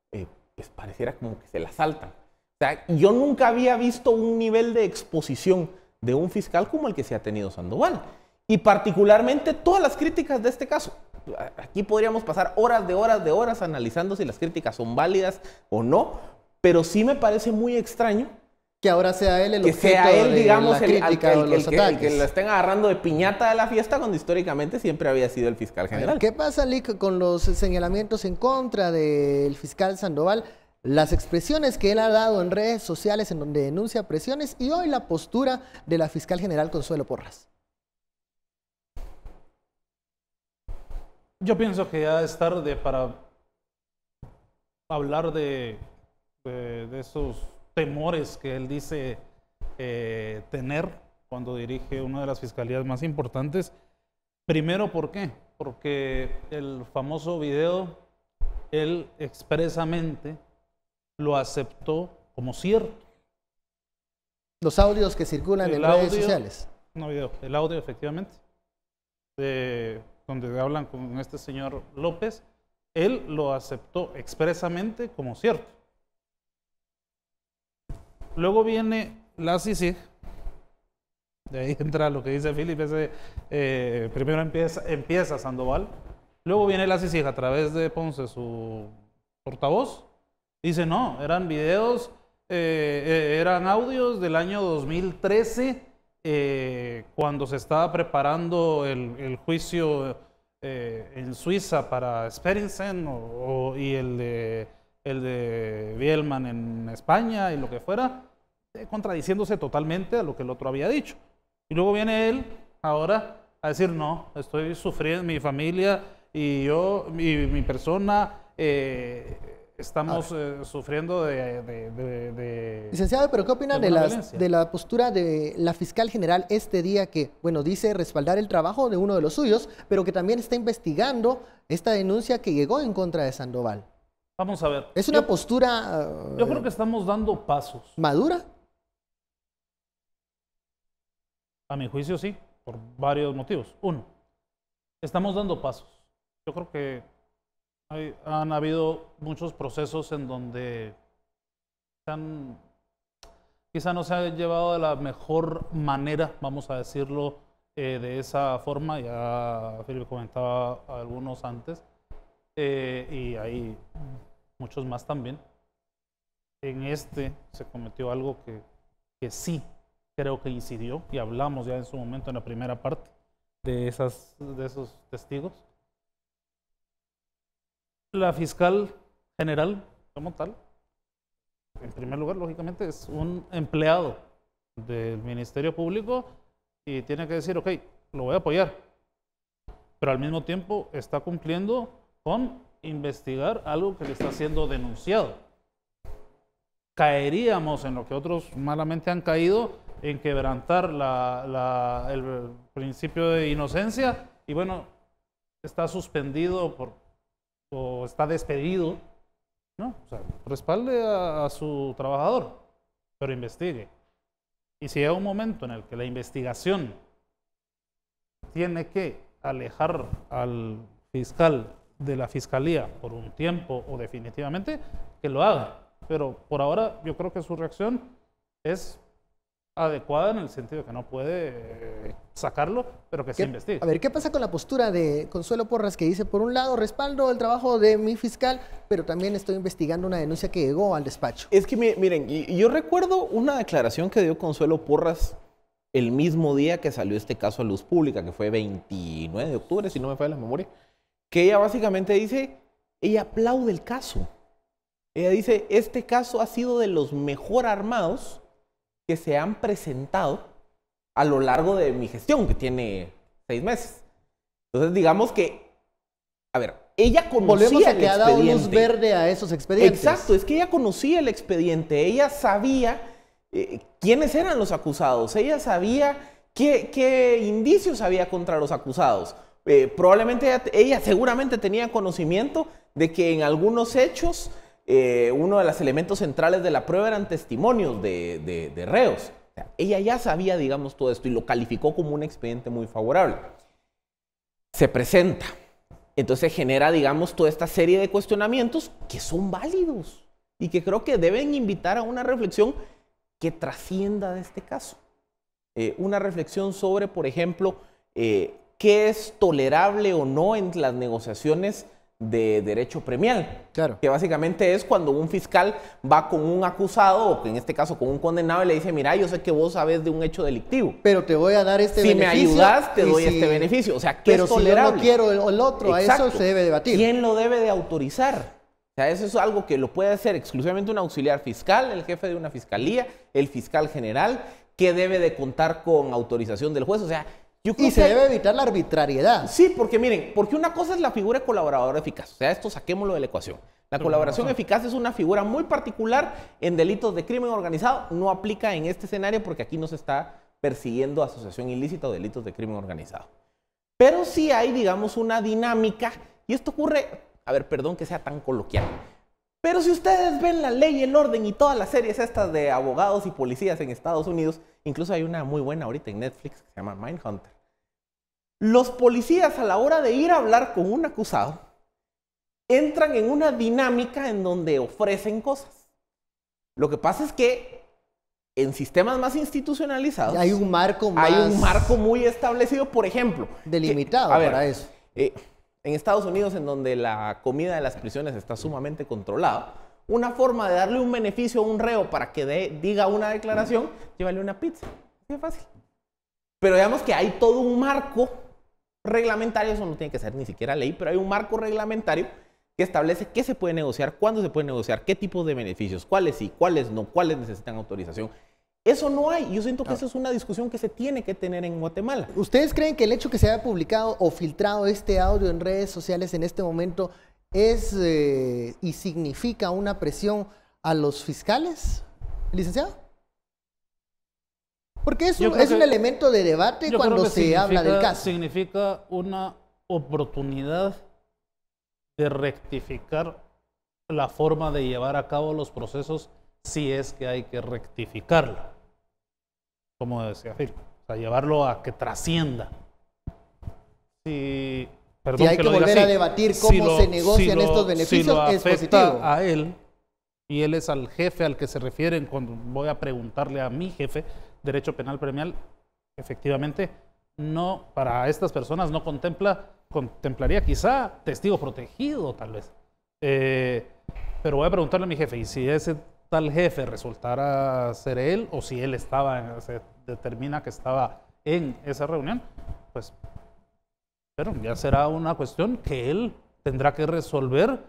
pues pareciera como que se la saltan. O sea, yo nunca había visto un nivel de exposición de un fiscal como el que se ha tenido Sandoval. Y particularmente todas las críticas de este caso. Aquí podríamos pasar horas de horas analizando si las críticas son válidas o no, pero sí me parece muy extraño que ahora sea él el objeto que sea él, digamos, de la crítica o los ataques. El que lo estén agarrando de piñata de la fiesta cuando históricamente siempre había sido el fiscal general. ¿Qué pasa, Lick, con los señalamientos en contra del fiscal Sandoval? Las expresiones que él ha dado en redes sociales en donde denuncia presiones y hoy la postura de la fiscal general Consuelo Porras. Yo pienso que ya es tarde para hablar de esos temores que él dice tener cuando dirige una de las fiscalías más importantes. Primero, ¿por qué? Porque el famoso video, él expresamente lo aceptó como cierto. Los audios que circulan en redes sociales. No video, el audio efectivamente, donde hablan con este señor López, él lo aceptó expresamente como cierto. Luego viene la CICIG, de ahí entra lo que dice Philip, primero empieza Sandoval, luego viene la CICIG a través de Ponce, su portavoz, dice no, eran videos, eran audios del año 2013, cuando se estaba preparando el juicio en Suiza para Sperensen y el de Bielman en España y lo que fuera, contradiciéndose totalmente a lo que el otro había dicho. Y luego viene él ahora a decir, no, estoy sufriendo, mi familia y yo, mi persona, estamos sufriendo de Licenciado, pero ¿qué opina de la postura de la fiscal general este día que, bueno, dice respaldar el trabajo de uno de los suyos, pero que también está investigando esta denuncia que llegó en contra de Sandoval? Vamos a ver. ¿Es una postura yo creo que estamos dando pasos. ¿Madura? A mi juicio sí, por varios motivos. Uno, estamos dando pasos. Yo creo que han habido muchos procesos en donde quizá no se ha llevado de la mejor manera, vamos a decirlo de esa forma. Ya Felipe comentaba algunos antes, y hay muchos más también. En este se cometió algo que sí creo que incidió, y hablamos ya en su momento en la primera parte de esos testigos. La fiscal general, como tal, en primer lugar, lógicamente, es un empleado del Ministerio Público y tiene que decir, ok, lo voy a apoyar, pero al mismo tiempo está cumpliendo con investigar algo que le está siendo denunciado. Caeríamos en lo que otros malamente han caído, en quebrantar el principio de inocencia, y bueno, está suspendido o está despedido, ¿no? O sea, respalde a su trabajador. pero investigue. Y si llega un momento en el que la investigación tiene que alejar al fiscal de la fiscalía por un tiempo o definitivamente, que lo haga. Pero por ahora yo creo que su reacción es adecuada en el sentido de que no puede sacarlo, pero que se investigue. A ver, ¿qué pasa con la postura de Consuelo Porras, que dice, por un lado, respaldo el trabajo de mi fiscal, pero también estoy investigando una denuncia que llegó al despacho? Es que miren, yo recuerdo una declaración que dio Consuelo Porras el mismo día que salió este caso a luz pública, que fue 29 de octubre, si no me falla la memoria, que ella básicamente dice, ella aplaude el caso. Ella dice, este caso ha sido de los mejor armados que se han presentado a lo largo de mi gestión, que tiene 6 meses. Entonces, digamos que, a ver, ella conocía Volvemos a el que ha dado expediente. luz verde a esos expedientes. Exacto, es que ella conocía el expediente, ella sabía quiénes eran los acusados, ella sabía qué indicios había contra los acusados. Probablemente ella seguramente tenía conocimiento de que en algunos hechos uno de los elementos centrales de la prueba eran testimonios de reos. O sea, ella ya sabía, digamos, todo esto y lo calificó como un expediente muy favorable. Se presenta. Entonces genera, digamos, toda esta serie de cuestionamientos que son válidos y que creo que deben invitar a una reflexión que trascienda de este caso. Una reflexión sobre, por ejemplo, qué es tolerable o no en las negociaciones de derecho premial. Claro. Que básicamente es cuando un fiscal va con un acusado, o en este caso con un condenado, y le dice, mira, yo sé que vos sabes de un hecho delictivo, pero te voy a dar este si beneficio. me ayudas, te doy si, este beneficio. O sea, ¿qué pero es tolerable? Si yo no quiero el otro, Exacto. a eso se debe debatir. ¿Quién lo debe de autorizar? O sea, eso es algo que lo puede hacer exclusivamente un auxiliar fiscal, el jefe de una fiscalía, el fiscal general, que debe de contar con autorización del juez. O sea, yo creo y se debe evitar la arbitrariedad. Sí, porque miren, porque una cosa es la figura de colaborador eficaz. O sea, esto saquémoslo de la ecuación. La colaboración eficaz es una figura muy particular en delitos de crimen organizado. No aplica en este escenario porque aquí no se está persiguiendo asociación ilícita o delitos de crimen organizado. Pero sí hay, digamos, una dinámica, y esto ocurre, a ver, perdón que sea tan coloquial, pero si ustedes ven La Ley y el Orden y todas las series estas de abogados y policías en Estados Unidos, incluso hay una muy buena ahorita en Netflix que se llama Mindhunter. Los policías, a la hora de ir a hablar con un acusado, entran en una dinámica en donde ofrecen cosas. Lo que pasa es que en sistemas más institucionalizados hay un marco muy establecido, por ejemplo, delimitado para eso. En Estados Unidos, en donde la comida de las prisiones está sumamente controlada, una forma de darle un beneficio a un reo para que diga una declaración, llévale una pizza. Así de fácil. Pero digamos que hay todo un marco reglamentario, eso no tiene que ser ni siquiera ley, pero hay un marco reglamentario que establece qué se puede negociar, cuándo se puede negociar, qué tipos de beneficios, cuáles sí, cuáles no, cuáles necesitan autorización. Eso no hay. Yo siento que eso es una discusión que se tiene que tener en Guatemala. ¿Ustedes creen que el hecho que se haya publicado o filtrado este audio en redes sociales en este momento es y significa una presión a los fiscales, licenciado? Porque es un elemento de debate cuando se habla del caso. Significa una oportunidad de rectificar la forma de llevar a cabo los procesos si es que hay que rectificarlo, como decía Phil, o sea, llevarlo a que trascienda. Si hay que volver a debatir cómo se negocian estos beneficios, si lo es positivo. A él, y él es al jefe al que se refieren cuando voy a preguntarle a mi jefe, derecho penal premial, efectivamente, no, para estas personas no contemplaría quizá testigo protegido, tal vez. Pero voy a preguntarle a mi jefe, y si ese tal jefe resultara ser él, o si él se determina que estaba en esa reunión, pues, pero ya será una cuestión que él tendrá que resolver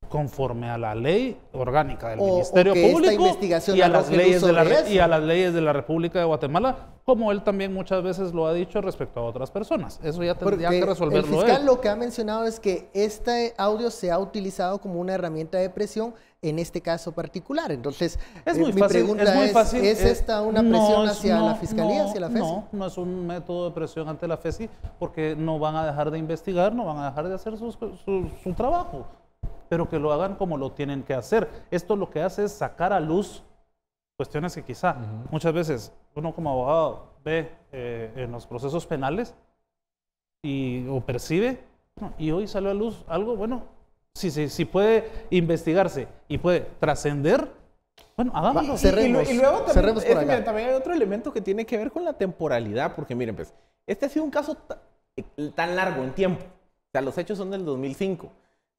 conforme a la ley orgánica del Ministerio Público y a las leyes de la República de Guatemala, como él también muchas veces lo ha dicho respecto a otras personas. Eso ya tendría que resolverlo el fiscal él. Lo que ha mencionado es que este audio se ha utilizado como una herramienta de presión en este caso particular. Entonces, mi pregunta ¿es esta una presión hacia la Fiscalía, hacia la FESI? No es un método de presión ante la FESI, porque no van a dejar de investigar, no van a dejar de hacer su trabajo, pero que lo hagan como lo tienen que hacer. Esto lo que hace es sacar a luz cuestiones que quizá muchas veces uno como abogado ve en los procesos penales o percibe, ¿no? Y hoy salió a luz algo, bueno, si puede investigarse y puede trascender, bueno, hagámoslo. Cerremos, y luego también, cerremos por acá. mira, también hay otro elemento que tiene que ver con la temporalidad, porque miren, pues, este ha sido un caso tan largo en tiempo. O sea, los hechos son del 2005.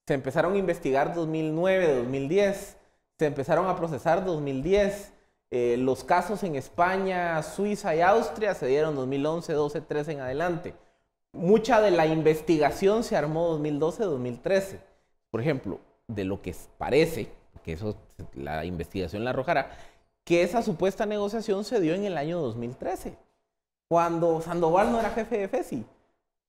Se empezaron a investigar 2009, 2010. Se empezaron a procesar 2010. Los casos en España, Suiza y Austria se dieron 2011, 12, 13 en adelante. Mucha de la investigación se armó 2012, 2013. Por ejemplo, de lo que parece, que eso la investigación la arrojará, que esa supuesta negociación se dio en el año 2013, cuando Sandoval no era jefe de FESI,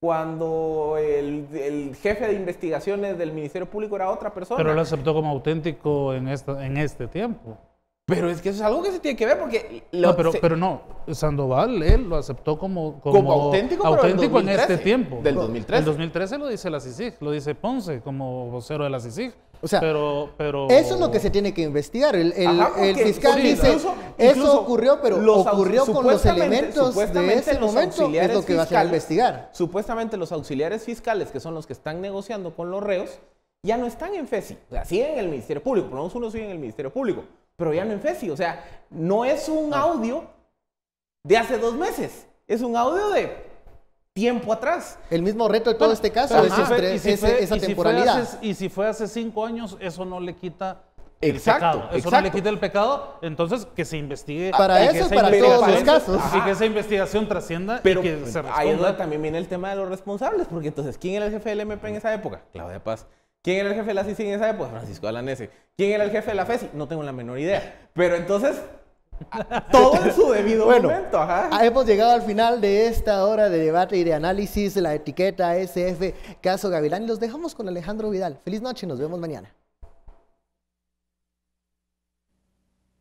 cuando el jefe de investigaciones del Ministerio Público era otra persona. Pero lo aceptó como auténtico en este tiempo. Pero es que eso es algo que se tiene que ver porque... Pero no, Sandoval, él lo aceptó como auténtico, auténtico en este tiempo. Del 2013. El 2013 lo dice la CICIG, lo dice Ponce como vocero de la CICIG. O sea, pero eso es lo que se tiene que investigar. El fiscal dice, eso ocurrió, pero ocurrió con los elementos de ese momento, es lo que va a ser investigar. Supuestamente los auxiliares fiscales, que son los que están negociando con los reos, ya no están en FESI. O sea, siguen en el Ministerio Público, por lo menos uno sigue en el Ministerio Público, pero ya no en FESI. O sea, no es un audio de hace 2 meses, es un audio de tiempo atrás. El mismo reto de todo este caso es esa temporalidad. Y si fue hace 5 años, eso no le quita Exacto, el pecado. Eso no le quita el pecado, entonces que se investigue. Para eso y para todos los casos. Y que esa investigación trascienda y que se responda. Ahí es donde también viene el tema de los responsables, porque entonces, ¿quién era el jefe del MP en esa época? Claudia Paz. ¿Quién era el jefe de la CICIG en esa época? Francisco Alanese. ¿Quién era el jefe de la FESI? No tengo la menor idea. Pero entonces... todo en su debido momento. Hemos llegado al final de esta hora de debate y de análisis de la etiqueta SF Caso Gavilán y los dejamos con Alejandro Vidal. Feliz noche, nos vemos mañana.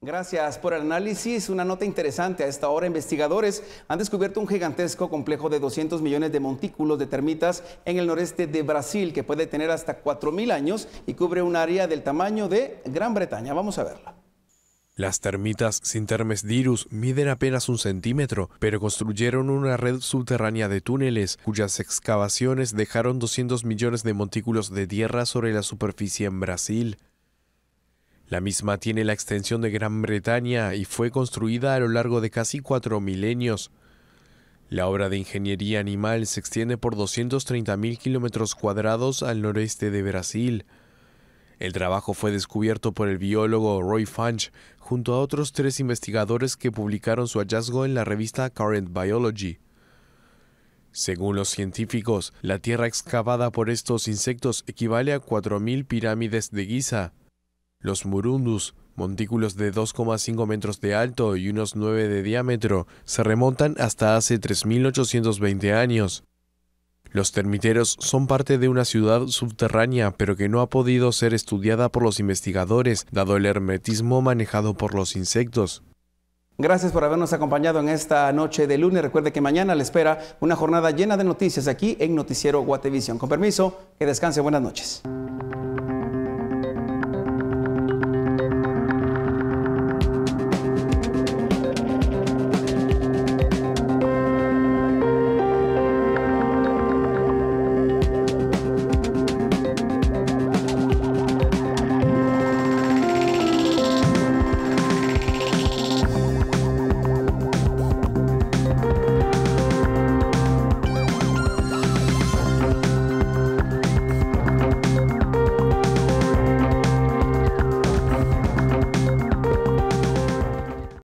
Gracias por el análisis. Una nota interesante. A esta hora, investigadores han descubierto un gigantesco complejo de 200 millones de montículos de termitas en el noreste de Brasil, que puede tener hasta 4.000 años y cubre un área del tamaño de Gran Bretaña. Vamos a verla. Las termitas Sintermesdirus miden apenas 1 centímetro, pero construyeron una red subterránea de túneles, cuyas excavaciones dejaron 200 millones de montículos de tierra sobre la superficie en Brasil. La misma tiene la extensión de Gran Bretaña y fue construida a lo largo de casi 4 milenios. La obra de ingeniería animal se extiende por 230.000 kilómetros cuadrados al noreste de Brasil. El trabajo fue descubierto por el biólogo Roy Funch junto a otros 3 investigadores que publicaron su hallazgo en la revista Current Biology. Según los científicos, la tierra excavada por estos insectos equivale a 4.000 pirámides de Giza. Los murundus, montículos de 2,5 metros de alto y unos 9 de diámetro, se remontan hasta hace 3.820 años. Los termiteros son parte de una ciudad subterránea, pero que no ha podido ser estudiada por los investigadores, dado el hermetismo manejado por los insectos. Gracias por habernos acompañado en esta noche de lunes. Recuerde que mañana le espera una jornada llena de noticias aquí en Noticiero Guatevisión. Con permiso, que descanse. Buenas noches.